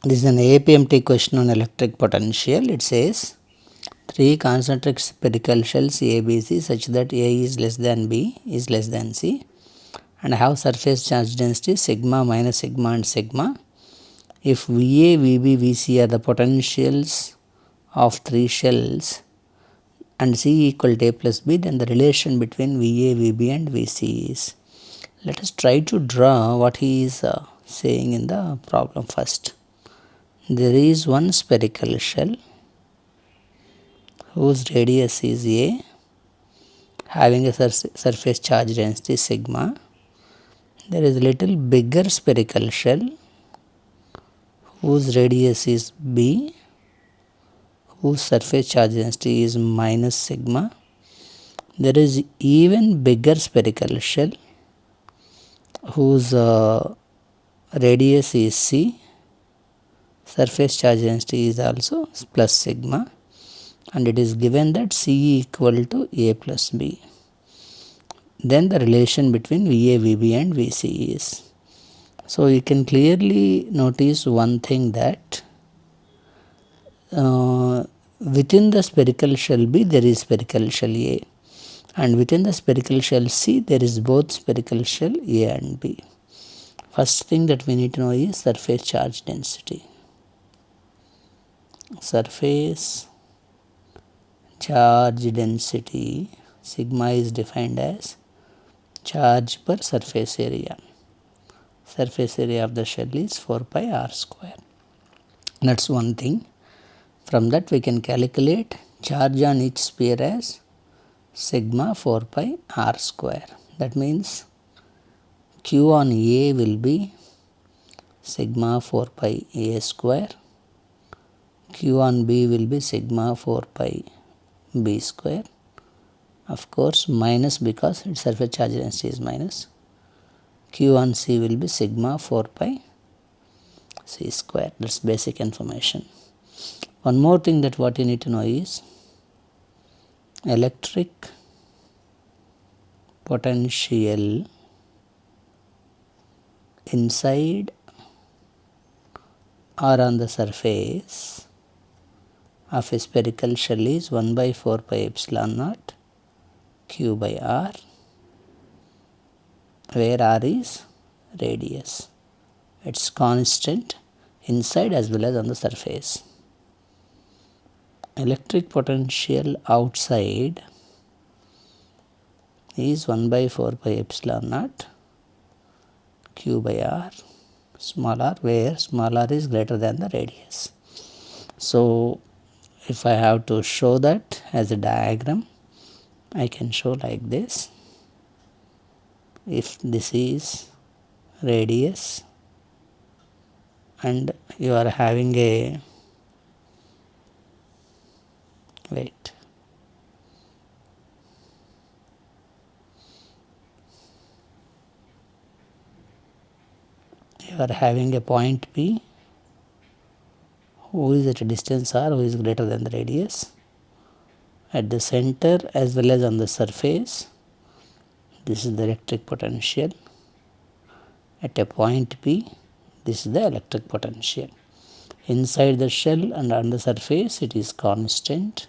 This is an AIPMT question on electric potential. It says 3 concentric spherical shells ABC such that A is less than B is less than C and have surface charge density sigma minus sigma and sigma. If VA, VB, VC are the potentials of 3 shells and C equal to A plus B, then the relation between VA, VB and VC is. Let us try to draw what he is saying in the problem first. There is one spherical shell whose radius is A, having a surface charge density sigma. There is a little bigger spherical shell whose radius is B, whose surface charge density is minus sigma. There is even bigger spherical shell whose radius is C, surface charge density is also plus sigma, and it is given that C equal to A plus B. Then the relation between VA, VB and VC is. So you can clearly notice one thing, that within the spherical shell B there is spherical shell A, and within the spherical shell C there is both spherical shell A and B. First thing that we need to know is surface charge density. Surface charge density, sigma is defined as charge per surface area. Surface area of the shell is 4 pi r square. That's one thing. From that we can calculate charge on each sphere as sigma 4 pi r square. That means Q on A will be sigma 4 pi A square, Q on B will be sigma 4 pi B square, of course minus because its surface charge density is minus. Q on C will be sigma 4 pi C square. That's basic information. One more thing that what you need to know is electric potential inside or on the surface of a spherical shell is 1 by 4 pi epsilon naught Q by R, where R is radius. It's constant inside as well as on the surface. Electric potential outside is 1 by 4 pi epsilon naught Q by R, small r, where small r is greater than the radius. So if I have to show that as a diagram, I can show like this. If this is radius and you are having a you are having a point P who is at a distance r, who is greater than the radius, at the center as well as on the surface. This is the electric potential. At a point P, this is the electric potential. Inside the shell and on the surface it is constant.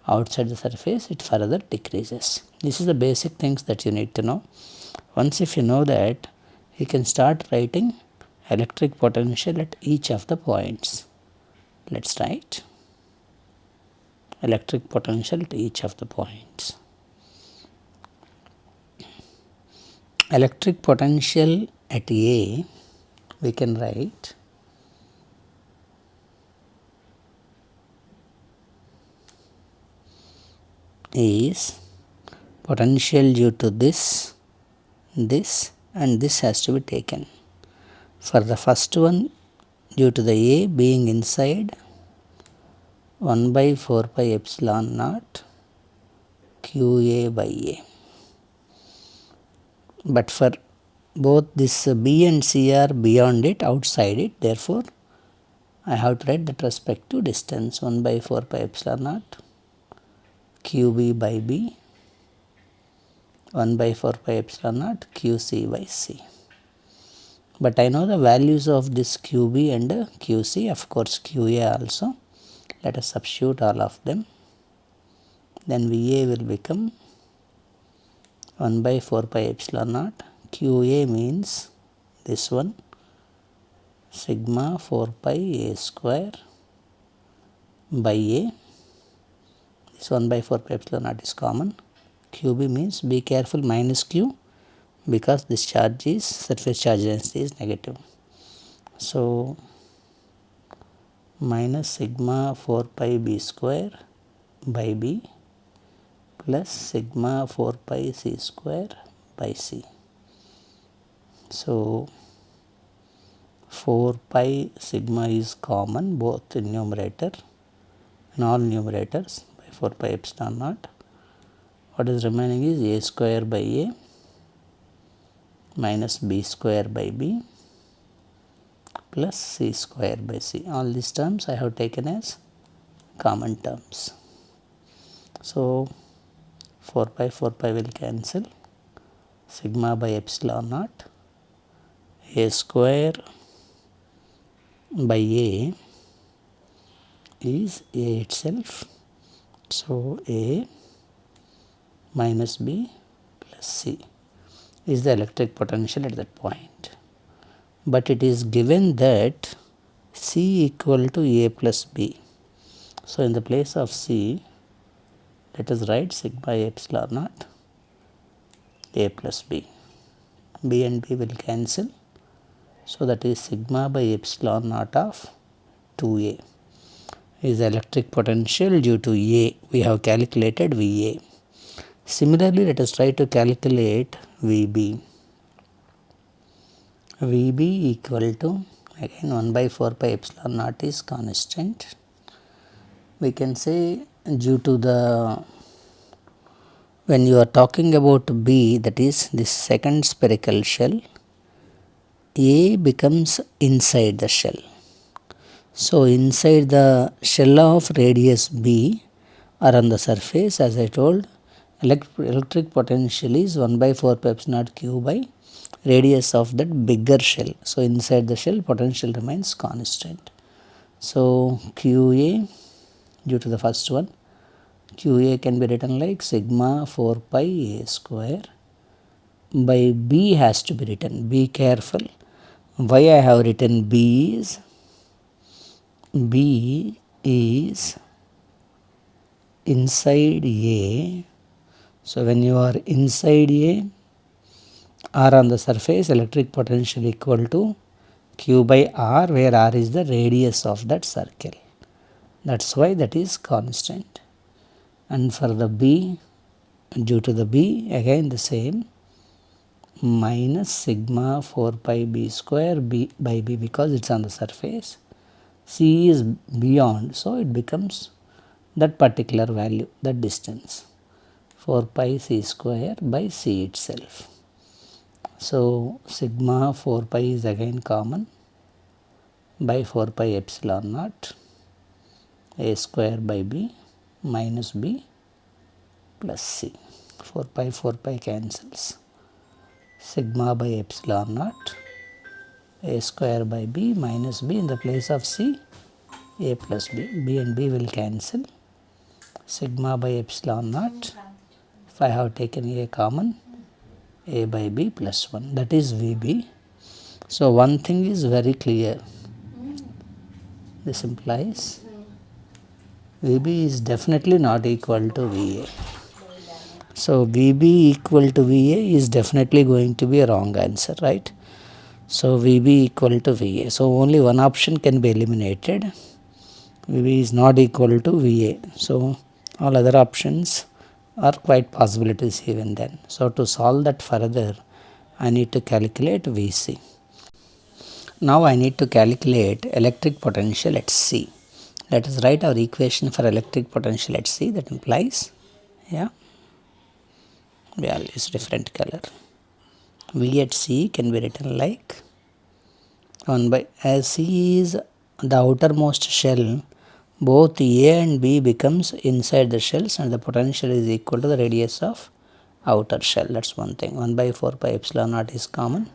Outside the surface it further decreases. This is the basic things that you need to know. Once if you know that, you can start writing electric potential at each of the points. Let's write electric potential at each of the points. Electric potential at A, we can write is potential due to this and this has to be taken. For the first one, due to the A being inside, 1 by 4 pi epsilon naught QA by A. But for both this B and C are beyond it, outside it, therefore I have to write the respective distance 1 by 4 pi epsilon naught QB by B, 1 by 4 pi epsilon naught QC by C. but I know the values of this QB and QC, of course QA also. Let us substitute all of them. Then VA will become 1 by 4 pi epsilon naught. QA means this one, sigma 4 pi A square by A. This 1 by 4 pi epsilon naught is common. QB means, be careful, minus Q, because this charge is, surface charge density is negative. So minus sigma 4 pi B square by B plus sigma 4 pi C square by C. So 4 pi sigma is common both in numerator and all numerators by 4 pi epsilon naught. What is remaining is A square by A minus B square by B plus C square by C. All these terms I have taken as common terms. So 4 pi will cancel, sigma by epsilon naught, A square by A is A itself. So A minus B plus C is the electric potential at that point. But it is given that C equal to A plus B. So in the place of C, let us write sigma epsilon naught A plus B. B and B will cancel. So that is sigma by epsilon naught of 2A is the electric potential due to A. We have calculated VA. Similarly, let us try to calculate VB. VB equal to, again 1 by 4 pi epsilon naught is constant. We can say due to the, when you are talking about B, that is this second spherical shell, A becomes inside the shell. So inside the shell of radius B or on the surface, as I told, electric potential is 1 by 4 pi epsilon naught Q by radius of that bigger shell. So inside the shell potential remains constant. So QA, due to the first one, QA can be written like sigma 4 pi A square by B has to be written. Be careful. Why I have written B is inside A. So when you are inside A or on the surface, electric potential equal to Q by R, where R is the radius of that circle. That's why that is constant. And for the B, due to the B, again the same, minus sigma 4 pi B square B by B, because it's on the surface. C is beyond, so it becomes that particular value, that distance, 4 pi C square by C itself. So sigma 4 pi is again common by 4 pi epsilon naught A square by B minus B plus C. 4 pi cancels. Sigma by epsilon naught A square by B minus B, in the place of C, A plus B. B and B will cancel. Sigma by epsilon naught, if I have taken A common, A by B plus 1, that is VB. So one thing is very clear. This implies VB is definitely not equal to VA. So VB equal to VA is definitely going to be a wrong answer, right? So VB equal to VA. So only one option can be eliminated. VB is not equal to VA. So all other options are quite possibilities even then. So to solve that further, I need to calculate VC. Now I need to calculate electric potential at C. Let us write our equation for electric potential at C. That implies, is different color. V at C can be written like 1 by, as C is the outermost shell, both A and B becomes inside the shells and the potential is equal to the radius of outer shell. That's one thing. 1 by 4 pi epsilon naught is common.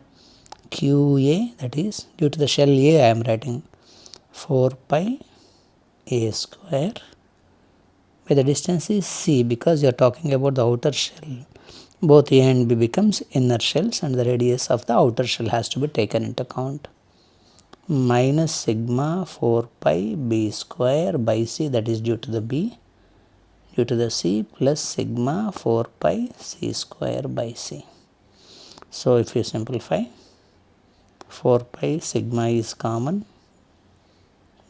QA, that is due to the shell A I am writing 4 pi A square by the distance is C, because you are talking about the outer shell. Both A and B becomes inner shells and the radius of the outer shell has to be taken into account. Minus sigma 4 pi B square by C, that is due to the B, due to the C, plus sigma 4 pi C square by C. So if you simplify, 4 pi sigma is common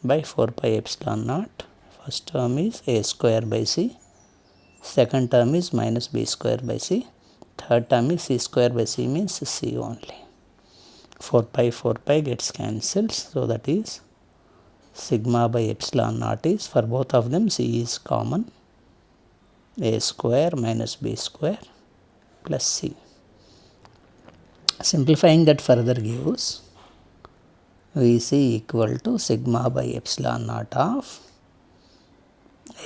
by 4 pi epsilon naught. First term is A square by C, second term is minus B square by C, third term is C square by C, means C only. 4 pi gets cancelled, so that is sigma by epsilon naught is, for both of them C is common, A square minus B square plus C. Simplifying that further gives Vc equal to sigma by epsilon naught of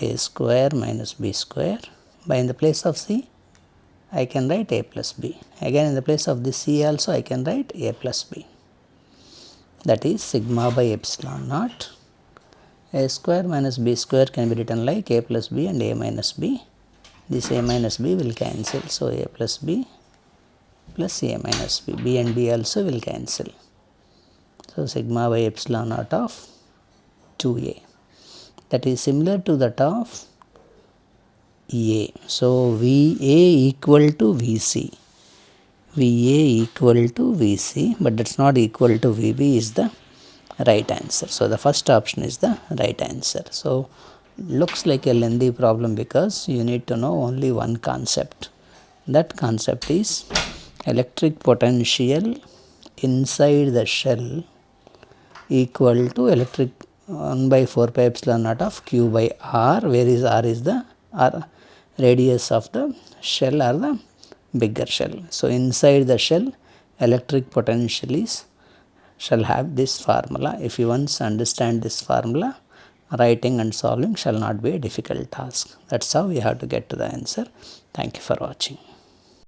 A square minus B square, by in the place of C I can write A plus B. Again in the place of this C also I can write A plus B. That is sigma by epsilon naught. A square minus B square can be written like A plus B and A minus B. This A minus B will cancel. So A plus B plus A minus B. B and B also will cancel. So sigma by epsilon naught of 2A. That is similar to that of A. So VA equal to VC. VA equal to VC, but that's not equal to VB is the right answer. So the first option is the right answer. So looks like a lengthy problem because you need to know only one concept. That concept is electric potential inside the shell equal to electric 1 by 4 pi epsilon naught of Q by R, where is R is the radius of the shell or the bigger shell. So inside the shell electric potential is shall have this formula. If you once understand this formula, writing and solving shall not be a difficult task. That's how we have to get to the answer. Thank you for watching.